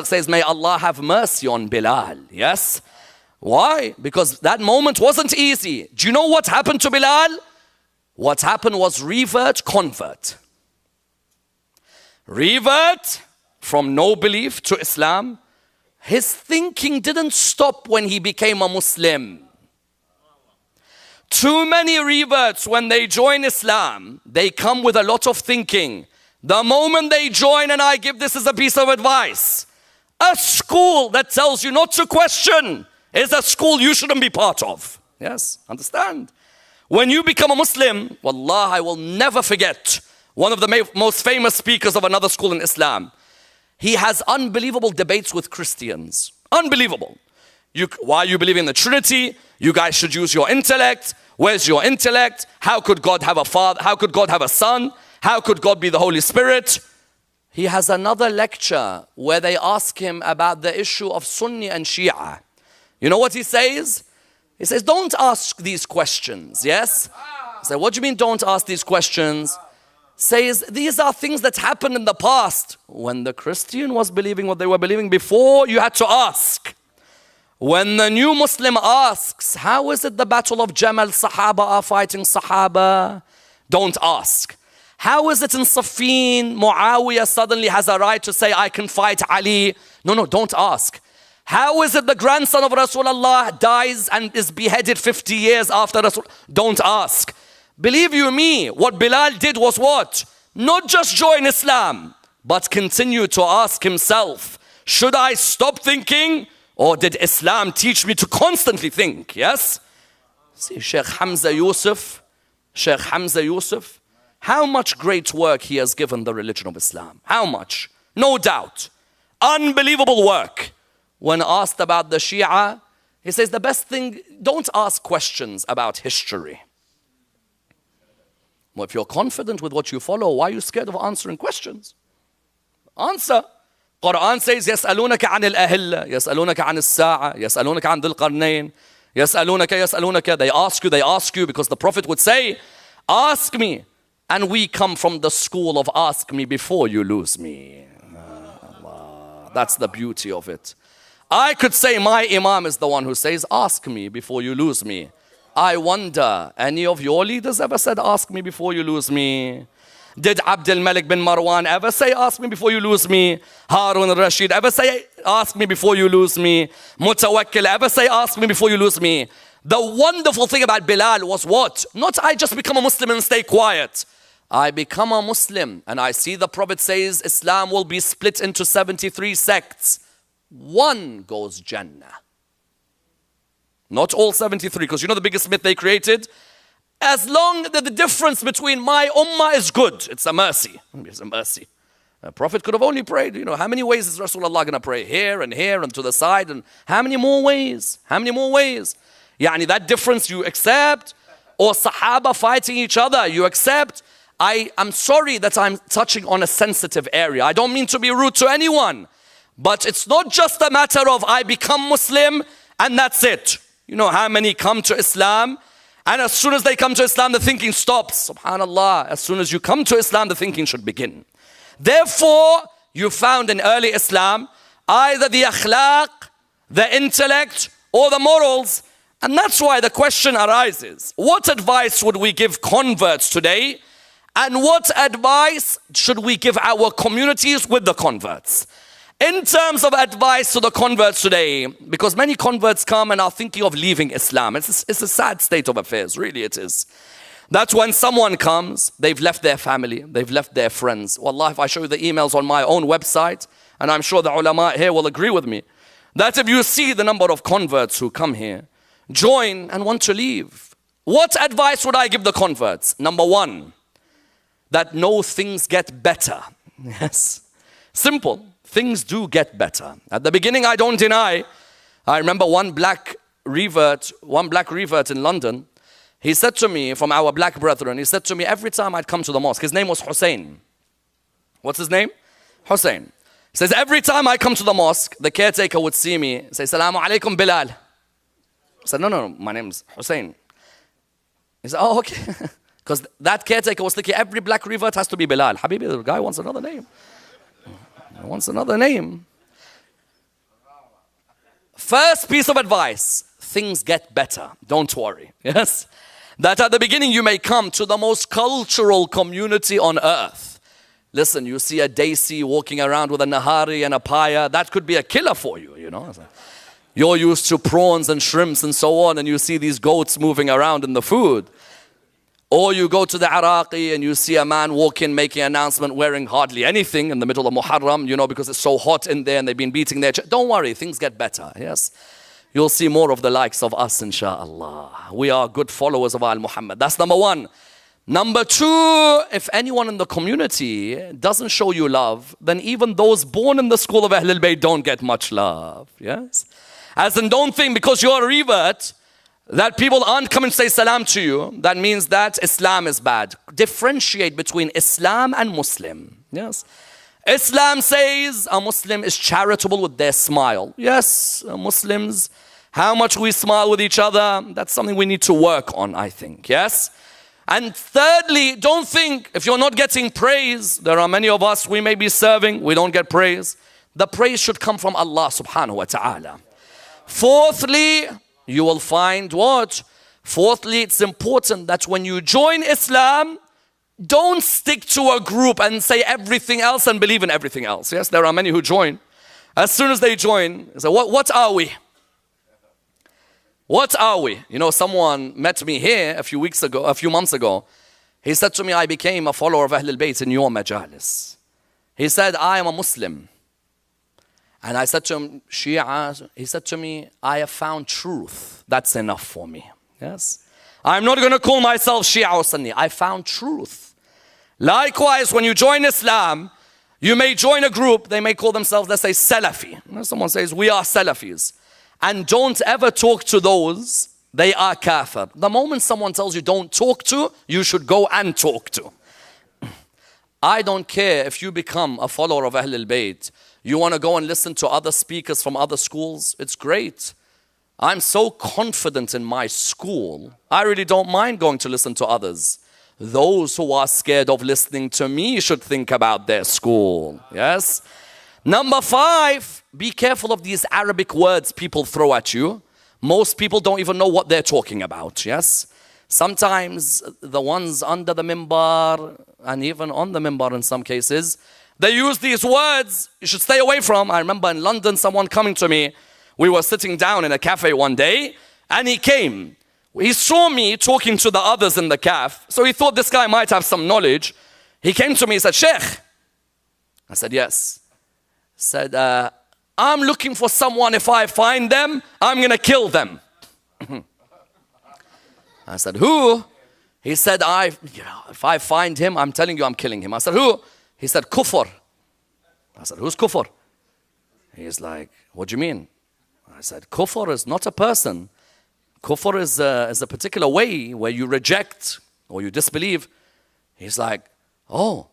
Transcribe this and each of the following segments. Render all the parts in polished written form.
says, may Allah have mercy on Bilal. Yes? Why? Because that moment wasn't easy. Do you know what happened to Bilal? What happened was revert, convert. Revert from no belief to Islam. His thinking didn't stop when he became a Muslim. Too many reverts, when they join Islam, they come with a lot of thinking. The moment they join, and I give this as a piece of advice, a school that tells you not to question is a school you shouldn't be part of. Yes, understand? When you become a Muslim, wallah, I will never forget one of the most famous speakers of another school in Islam. He has unbelievable debates with Christians. Unbelievable. Why are you believing in the Trinity? You guys should use your intellect. Where's your intellect? How could God have a father? How could God have a son? How could God be the Holy Spirit? He has another lecture where they ask him about the issue of Sunni and Shia. You know what he says? He says, don't ask these questions, yes? I say, what do you mean don't ask these questions? Says, these are things that happened in the past. When the Christian was believing what they were believing before, you had to ask. When the new Muslim asks, how is it the battle of Jamal, Sahaba are fighting Sahaba? Don't ask. How is it in Siffin, Muawiyah suddenly has a right to say, I can fight Ali? No, don't ask. How is it the grandson of Rasulullah dies and is beheaded 50 years after Rasul? Don't ask. Believe you me, what Bilal did was what? Not just join Islam, but continue to ask himself, should I stop thinking? Or did Islam teach me to constantly think? Yes? See, Sheikh Hamzah Yusuf, how much great work he has given the religion of Islam. How much? No doubt. Unbelievable work. When asked about the Shia, he says the best thing, don't ask questions about history. Well, if you're confident with what you follow, why are you scared of answering questions? Answer. Quran says, يَسْأَلُونَكَ عَنِ الْأَهِلَّةِ يَسْأَلُونَكَ عَنِ السَّاعَةِ يَسْأَلُونَكَ عَنِ ذِي الْقَرْنَيْنِ يَسْأَلُونَكَ. They ask you because the Prophet would say, ask me. And we come from the school of ask me before you lose me. Allah. That's the beauty of it. I could say my Imam is the one who says, ask me before you lose me. I wonder, any of your leaders ever said, ask me before you lose me? Did Abdul Malik bin Marwan ever say, ask me before you lose me? Harun al-Rashid ever say, ask me before you lose me? Mutawakkil ever say, ask me before you lose me? The wonderful thing about Bilal was what? Not I just become a Muslim and stay quiet. I become a Muslim and I see the Prophet says Islam will be split into 73 sects. One goes Jannah. Not all 73, because you know the biggest myth they created? As long as the difference between my ummah is good, it's a mercy. It's a mercy. The Prophet could have only prayed, how many ways is Rasulullah going to pray? Here and to the side, and how many more ways? How many more ways? Yani that difference you accept, or Sahaba fighting each other, you accept. I'm sorry that I'm touching on a sensitive area. I don't mean to be rude to anyone, but it's not just a matter of I become Muslim and that's it. You know how many come to Islam, and as soon as they come to Islam, the thinking stops. Subhanallah. As soon as you come to Islam, the thinking should begin. Therefore, you found in early Islam either the akhlaq, the intellect, or the morals. And that's why the question arises. What advice would we give converts today? And what advice should we give our communities with the converts? In terms of advice to the converts today, because many converts come and are thinking of leaving Islam. It's a sad state of affairs, really it is. That's when someone comes, they've left their family, they've left their friends. Wallah, if I show you the emails on my own website, and I'm sure the ulama here will agree with me, that if you see the number of converts who come here, join and want to leave, what advice would I give the converts? Number one, that no, things get better. Yes, simple. Things do get better. At the beginning, I don't deny. I remember one black revert in London. He said to me, from our black brethren, he said to me, every time I'd come to the mosque, his name was Hussein. What's his name? Hussein. He says, every time I come to the mosque, the caretaker would see me, say, Salamu alaikum Bilal. I said, no, my name's Hussein. He said, oh, okay. Because that caretaker was thinking, every black revert has to be Bilal. Habibi, the guy wants another name. He wants another name. First piece of advice, things get better. Don't worry. Yes? That at the beginning you may come to the most cultural community on earth. Listen, you see a Desi walking around with a Nahari and a Paya, that could be a killer for you, you know. You're used to prawns and shrimps and so on, and you see these goats moving around in the food. Or you go to the Iraqi and you see a man walking, making an announcement, wearing hardly anything in the middle of Muharram, you know, because it's so hot in there and they've been beating their chest. Don't worry, things get better, yes? You'll see more of the likes of us, inshallah. We are good followers of Al Muhammad. That's number one. Number two, if anyone in the community doesn't show you love, then even those born in the school of Ahlul Bayt don't get much love, yes? As in, don't think because you're a revert that people aren't coming to say salam to you, that means that Islam is bad. Differentiate between Islam and Muslim. Yes. Islam says a Muslim is charitable with their smile. Yes, Muslims, how much we smile with each other, that's something we need to work on, I think. Yes. And thirdly, don't think if you're not getting praise, there are many of us, we may be serving, we don't get praise. The praise should come from Allah subhanahu wa ta'ala. Fourthly, you will find what? Fourthly, it's important that when you join Islam, don't stick to a group and say everything else and believe in everything else. Yes, there are many who join. As soon as they join, they say, what are we? What are we? You know, someone met me here a few months ago. He said to me, I became a follower of Ahlul Bayt in your majalis. He said, I am a Muslim. And I said to him, Shia, he said to me, I have found truth. That's enough for me. Yes. I'm not going to call myself Shia or Sunni. I found truth. Likewise, when you join Islam, you may join a group, they may call themselves, let's say, Salafi. Someone says, we are Salafis. And don't ever talk to those, they are kafir. The moment someone tells you don't talk to, you should go and talk to. I don't care if you become a follower of Ahlul Bayt. You want to go and listen to other speakers from other schools? It's great. I'm so confident in my school. I really don't mind going to listen to others. Those who are scared of listening to me should think about their school. Yes? Number 5, be careful of these Arabic words people throw at you. Most people don't even know what they're talking about. Yes? Sometimes the ones under the minbar and even on the minbar in some cases, they use these words you should stay away from. I remember in London, someone coming to me. We were sitting down in a cafe one day, and he came. He saw me talking to the others in the cafe, so he thought this guy might have some knowledge. He came to me and said, Sheikh. I said, yes. He said, I'm looking for someone. If I find them, I'm going to kill them. I said, who? He said, if I find him, I'm telling you I'm killing him. I said, who? He said, Kufr. I said, who's Kufr? He's like, what do you mean? I said, Kufr is not a person. Kufr is a particular way where you reject or you disbelieve. He's like, oh,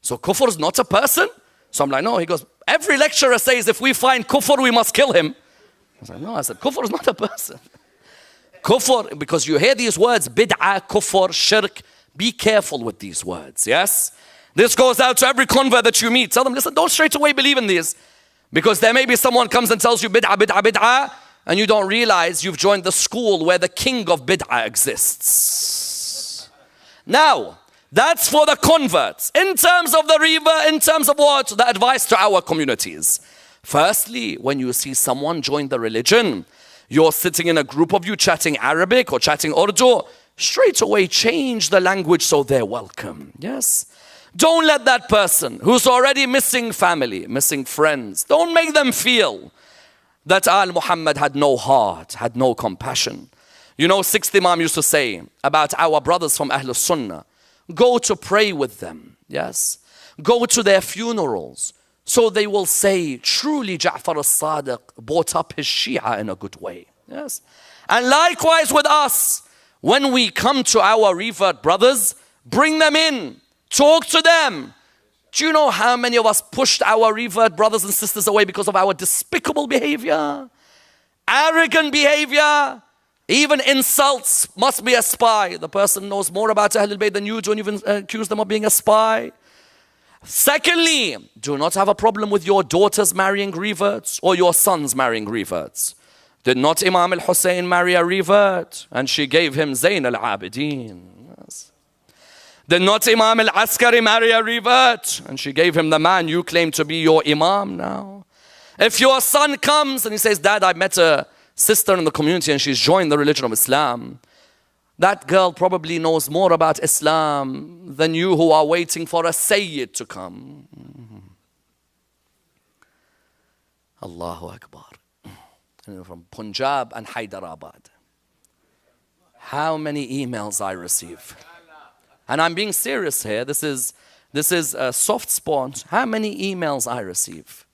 so Kufr is not a person? So I'm like, no. He goes, every lecturer says if we find Kufr, we must kill him. I was like, no. I said, Kufr is not a person. Kufr, because you hear these words, bid'ah, kufr, shirk. Be careful with these words, yes? This goes out to every convert that you meet. Tell them, listen, don't straight away believe in these. Because there may be someone comes and tells you bid'ah, bid'ah, bid'ah, and you don't realize you've joined the school where the king of bid'ah exists. Now, that's for the converts. In terms of the revert, in terms of what? The advice to our communities. Firstly, when you see someone join the religion, you're sitting in a group of you chatting Arabic or chatting Urdu, straight away change the language so they're welcome. Yes? Don't let that person who's already missing family, missing friends, don't make them feel that Muhammad had no heart, had no compassion. You know, 6th Imam used to say about our brothers from Ahlul Sunnah, go to pray with them, yes? Go to their funerals, so they will say, truly Ja'far al-Sadiq brought up his Shia in a good way, yes? And likewise with us, when we come to our revert brothers, bring them in. Talk to them. Do you know how many of us pushed our revert brothers and sisters away because of our despicable behavior? Arrogant behavior. Even insults must be a spy. The person knows more about Ahlul Bayt than you. Don't even accuse them of being a spy. Secondly, do not have a problem with your daughters marrying reverts or your sons marrying reverts. Did not Imam al-Hussein marry a revert? And she gave him Zayn al-Abidin. Yes. Did not Imam al-Askari marry a revert? And she gave him the man you claim to be your Imam now. If your son comes and he says, Dad, I met a sister in the community and she's joined the religion of Islam, that girl probably knows more about Islam than you who are waiting for a Sayyid to come. Allahu Akbar. From Punjab and Hyderabad. How many emails I receive. And I'm being serious here. This is a soft spot. How many emails I receive.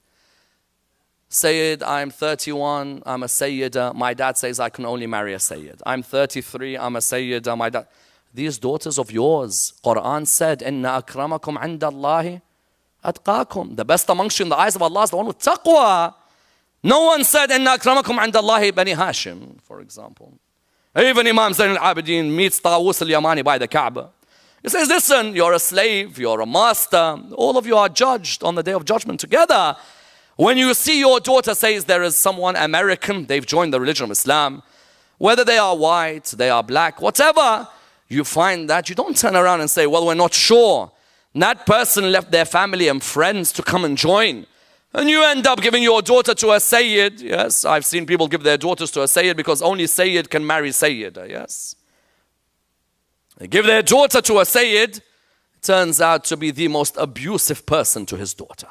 Sayyid, I'm 31, I'm a Sayyida. My dad says I can only marry a Sayyid. I'm 33, I'm a Sayyida. My dad. These daughters of yours, Quran said, Inna akramakum inda Allahi atqakum. The best amongst you in the eyes of Allah is the one with taqwa. No one said, Inna akramakum inda Allahi Bani Hashim, for example. Even Imam Zayn al-Abidin meets Tawus al-Yamani by the Kaaba. He says, listen, you're a slave, you're a master. All of you are judged on the day of judgment together. When you see your daughter says there is someone American, they've joined the religion of Islam, whether they are white, they are black, whatever, you find that you don't turn around and say, well, we're not sure. That person left their family and friends to come and join. And you end up giving your daughter to a Sayyid. Yes, I've seen people give their daughters to a Sayyid because only Sayyid can marry Sayyida. Yes. They give their daughter to a Sayyid, turns out to be the most abusive person to his daughter.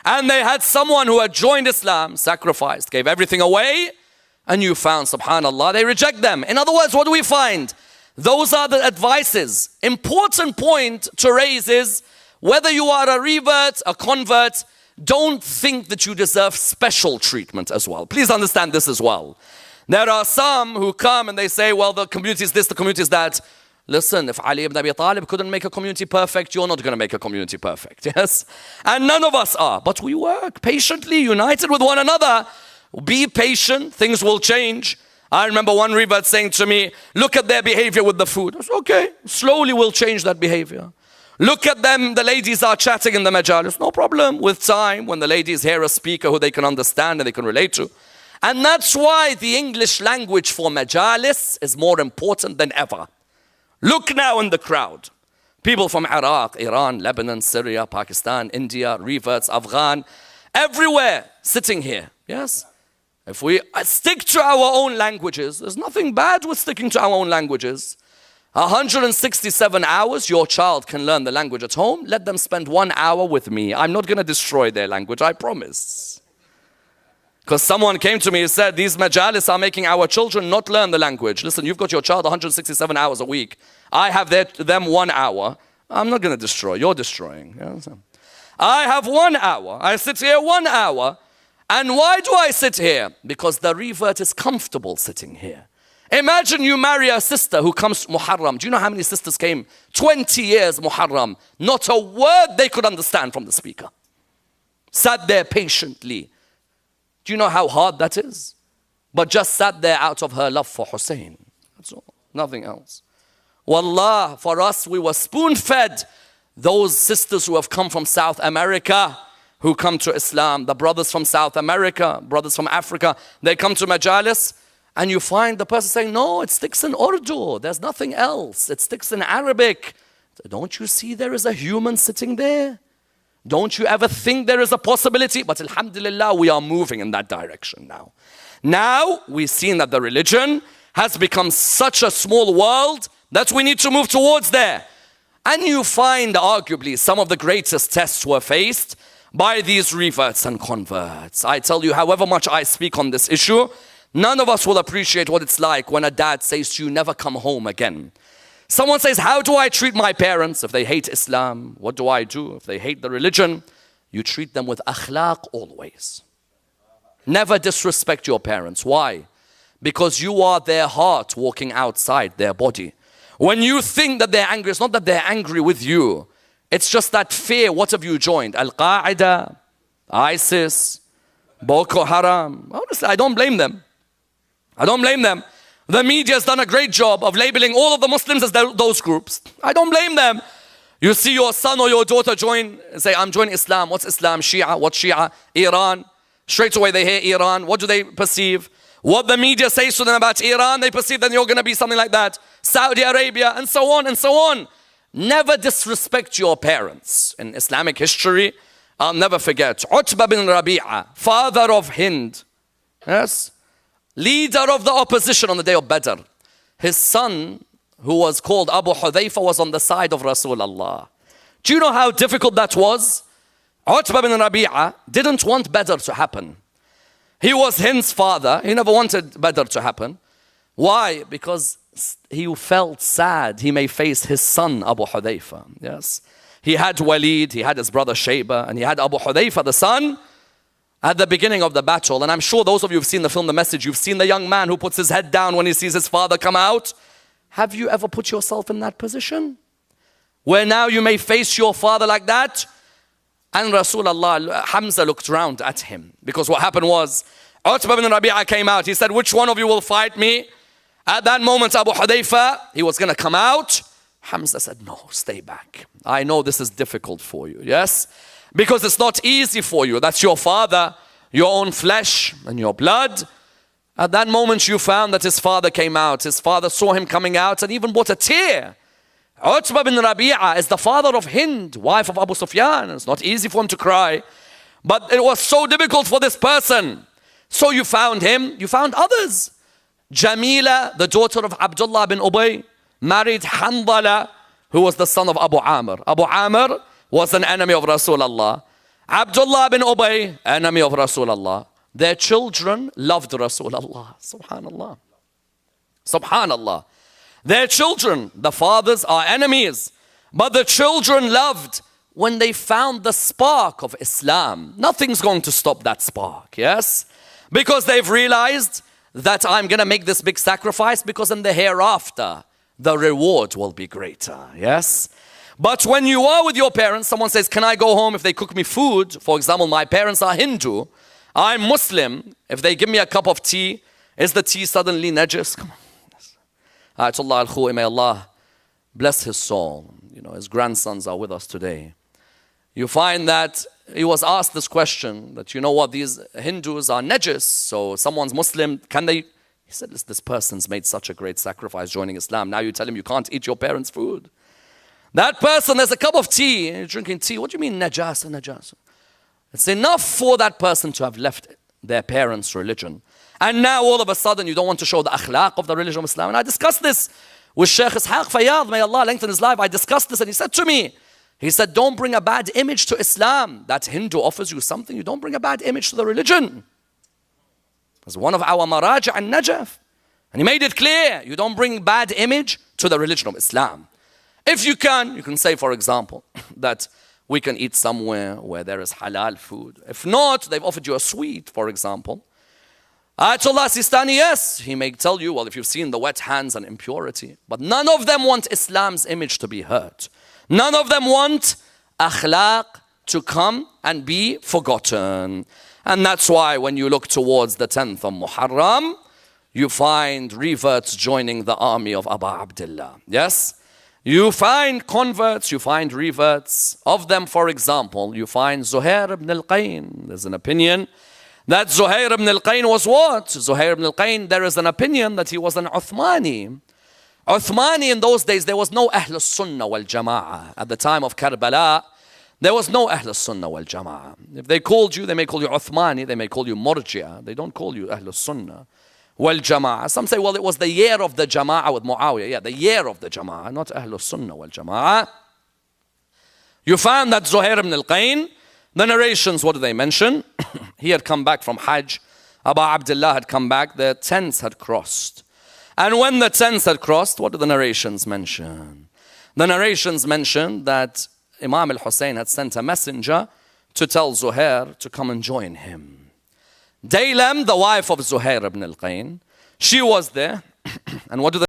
And they had someone who had joined Islam, sacrificed, gave everything away, and you found, subhanallah, they reject them. In other words, what do we find? Those are the advices. Important point to raise is, whether you are a revert, a convert, don't think that you deserve special treatment as well. Please understand this as well. There are some who come and they say, well, the community is this, the community is that. Listen, if Ali ibn Abi Talib couldn't make a community perfect, you're not going to make a community perfect, yes? And none of us are. But we work patiently, united with one another. Be patient, things will change. I remember one revert saying to me, look at their behavior with the food. I said, okay, slowly we'll change that behavior. Look at them, the ladies are chatting in the majalis. No problem, with time, when the ladies hear a speaker who they can understand and they can relate to. And that's why the English language for majalis is more important than ever. Look now in the crowd. People from Iraq, Iran, Lebanon, Syria, Pakistan, India, reverts, Afghan, everywhere sitting here. Yes? If we stick to our own languages, there's nothing bad with sticking to our own languages. 167 hours, your child can learn the language at home. Let them spend 1 hour with me. I'm not going to destroy their language, I promise. Because someone came to me and said, these majalis are making our children not learn the language. Listen, you've got your child 167 hours a week. I have them 1 hour. I'm not going to destroy. You're destroying. I have 1 hour. I sit here 1 hour. And why do I sit here? Because the revert is comfortable sitting here. Imagine you marry a sister who comes Muharram. Do you know how many sisters came? 20 years Muharram. Not a word they could understand from the speaker. Sat there patiently. Do you know how hard that is? But just sat there out of her love for Hussein. That's all. Nothing else. Wallah, for us, we were spoon-fed. Those sisters who have come from South America, who come to Islam, the brothers from South America, brothers from Africa, they come to majalis, and you find the person saying, no, it sticks in Urdu. There's nothing else. It sticks in Arabic. Don't you see there is a human sitting there? Don't you ever think there is a possibility? But alhamdulillah, we are moving in that direction now. Now, we've seen that the religion has become such a small world that we need to move towards there. And you find, arguably, some of the greatest tests were faced by these reverts and converts. I tell you, however much I speak on this issue, none of us will appreciate what it's like when a dad says to you, never come home again. Someone says, how do I treat my parents if they hate Islam? What do I do if they hate the religion? You treat them with akhlaq always. Never disrespect your parents. Why? Because you are their heart walking outside their body. When you think that they're angry, it's not that they're angry with you. It's just that fear. What have you joined? Al-Qaeda, ISIS, Boko Haram. Honestly, I don't blame them. I don't blame them. The media has done a great job of labeling all of the Muslims as those groups. I don't blame them. You see your son or your daughter join and say, I'm joining Islam. What's Islam? Shia. What's Shia? Iran. Straight away they hear Iran. What do they perceive? What the media says to them about Iran, they perceive that you're going to be something like that. Saudi Arabia, and so on and so on. Never disrespect your parents. In Islamic history, I'll never forget, Utbah bin Rabi'a, father of Hind, yes, leader of the opposition on the day of Badr. His son, who was called Abu Hudhayfa, was on the side of Rasulullah. Do you know how difficult that was? Utbah bin Rabi'a didn't want Badr to happen. He was Hind's father. He never wanted Badr to happen. Why? Because he felt sad he may face his son Abu Hudhayfa. Yes. He had Walid, he had his brother Shayba, and he had Abu Hudhayfa, the son, at the beginning of the battle. And I'm sure those of you who've seen the film The Message, you've seen the young man who puts his head down when he sees his father come out. Have you ever put yourself in that position? Where now you may face your father like that? And Rasulullah, Hamzah looked round at him. Because what happened was, Utbah bin Rabi'a came out. He said, which one of you will fight me? At that moment, Abu Hudhayfa, he was going to come out. Hamzah said, no, stay back. I know this is difficult for you, yes? Because it's not easy for you. That's your father, your own flesh and your blood. At that moment, you found that his father came out. His father saw him coming out and even brought a tear. Utbah bin Rabi'a is the father of Hind, wife of Abu Sufyan. It's not easy for him to cry. But it was so difficult for this person. So you found him, you found others. Jamila, the daughter of Abdullah bin Ubay, married Hanbala, who was the son of Abu Amr. Abu Amr was an enemy of Rasulullah. Abdullah bin Ubay, enemy of Rasulullah. Their children loved Rasulullah. Subhanallah. Subhanallah. Their children, the fathers are enemies, but the children loved when they found the spark of Islam. Nothing's going to stop that spark, yes? Because they've realized that I'm going to make this big sacrifice because in the hereafter, the reward will be greater, yes? But when you are with your parents, someone says, can I go home if they cook me food? For example, my parents are Hindu, I'm Muslim. If they give me a cup of tea, is the tea suddenly najis? Come on. Ayatollah Al-Khu'i, may Allah bless his soul. You know, his grandsons are with us today. You find that he was asked this question, that you know what, these Hindus are najis, so someone's Muslim, can they? He said, this person's made such a great sacrifice joining Islam. Now you tell him you can't eat your parents' food. That person, there's a cup of tea, and you're drinking tea. What do you mean najasa, najasa? It's enough for that person to have left their parents' religion. And now all of a sudden you don't want to show the akhlaq of the religion of Islam. And I discussed this with Sheikh Ishaq Fayyad, may Allah lengthen his life. I discussed this and he said to me, he said, don't bring a bad image to Islam. That Hindu offers you something, you don't bring a bad image to the religion. As one of our maraja and Najaf. And he made it clear, you don't bring bad image to the religion of Islam. If you can say, for example, that we can eat somewhere where there is halal food. If not, they've offered you a sweet, for example. Ayatollah Sistani, yes, he may tell you, well, if you've seen the wet hands and impurity. But none of them want Islam's image to be hurt. None of them want akhlaq to come and be forgotten. And that's why when you look towards the 10th of Muharram, you find reverts joining the army of Abu Abdullah. Yes? You find converts, you find reverts. Of them, for example, you find Zuhair ibn al-Qayn. There's an opinion that Zuhair ibn al-Qayn was what? Zuhair ibn al-Qayn, there is an opinion that he was an Uthmani. Uthmani in those days, there was no Ahl Sunnah wal Jama'ah. At the time of Karbala, there was no Ahl Sunnah wal Jama'ah. If they called you, they may call you Uthmani, they may call you Murji'ah. They don't call you Ahl Sunnah wal Jama'ah. Some say, well, it was the year of the Jama'ah with Muawiyah. Yeah, the year of the Jama'ah, not Ahl Sunnah wal Jama'ah. You find that Zuhair ibn al-Qayn, the narrations, what do they mention? He had come back from Hajj. Abu Abdullah had come back. The tents had crossed. And when the tents had crossed, what do the narrations mention? The narrations mention that Imam al-Hussein had sent a messenger to tell Zuhair to come and join him. Daylam, the wife of Zuhair ibn al-Qayn, she was there. And what do the